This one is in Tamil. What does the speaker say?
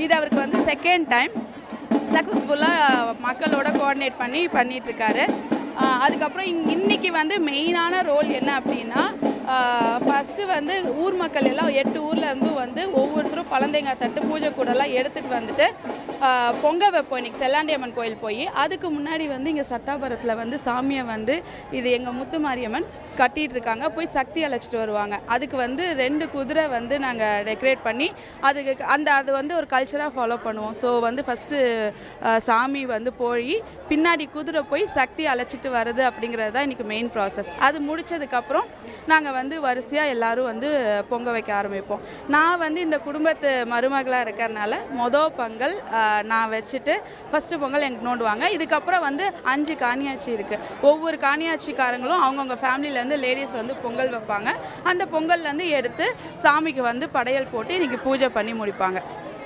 இது அவருக்கு வந்து செகண்ட் டைம் சக்ஸஸ்ஃபுல்லாக மக்களோட கோஆர்டினேட் பண்ணிகிட்ருக்காரு. அதுக்கப்புறம் இன்றைக்கி வந்து மெயினான ரோல் என்ன அப்படின்னா, ஃபஸ்ட்டு வந்து ஊர் மக்கள் எல்லாம் 8 ஊர்லேருந்தும் வந்து ஒவ்வொருத்தரும் பழந்தேங்காய் தட்டு பூஜை கூடலாம் எடுத்துகிட்டு வந்துட்டு பொங்கல் வைப்போம் இன்றைக்கி செல்லாண்டியம்மன் கோயில் போய். அதுக்கு முன்னாடி வந்து இங்கே சத்தாபுரத்தில் வந்து சாமியை வந்து இது எங்கள் முத்துமாரியம்மன் கட்டிகிட்ருக்காங்க, போய் சக்தி அழைச்சிட்டு வருவாங்க. அதுக்கு வந்து 2 குதிரை வந்து நாங்கள் டெக்கரேட் பண்ணி அதுக்கு அது வந்து ஒரு கல்ச்சராக ஃபாலோ பண்ணுவோம். ஸோ வந்து ஃபஸ்ட்டு சாமி வந்து போய் பின்னாடி குதிரை போய் சக்தி அழைச்சிட்டு வருது அப்படிங்கிறது தான் இன்றைக்கி மெயின் ப்ராசஸ். அது முடித்ததுக்கப்புறம் நாங்கள் வந்து வரிசையாக எல்லோரும் வந்து பொங்க வைக்க ஆரம்பிப்போம். நான் வந்து இந்த குடும்பத்து மருமகளாக இருக்கிறனால பொங்கல் நான் வச்சுட்டு ஃபஸ்ட்டு பொங்கல் எனக்கு நோண்டுவாங்க. இதுக்கப்புறம் வந்து 5 காணியாட்சி இருக்குது. ஒவ்வொரு காணியாட்சிக்காரங்களும் அவங்கவுங்க ஃபேமிலியிலேருந்து லேடிஸ் வந்து பொங்கல் வைப்பாங்க. அந்த பொங்கல்லேருந்து எடுத்து சாமிக்கு வந்து படையல் போட்டு இன்றைக்கி பூஜை பண்ணி முடிப்பாங்க.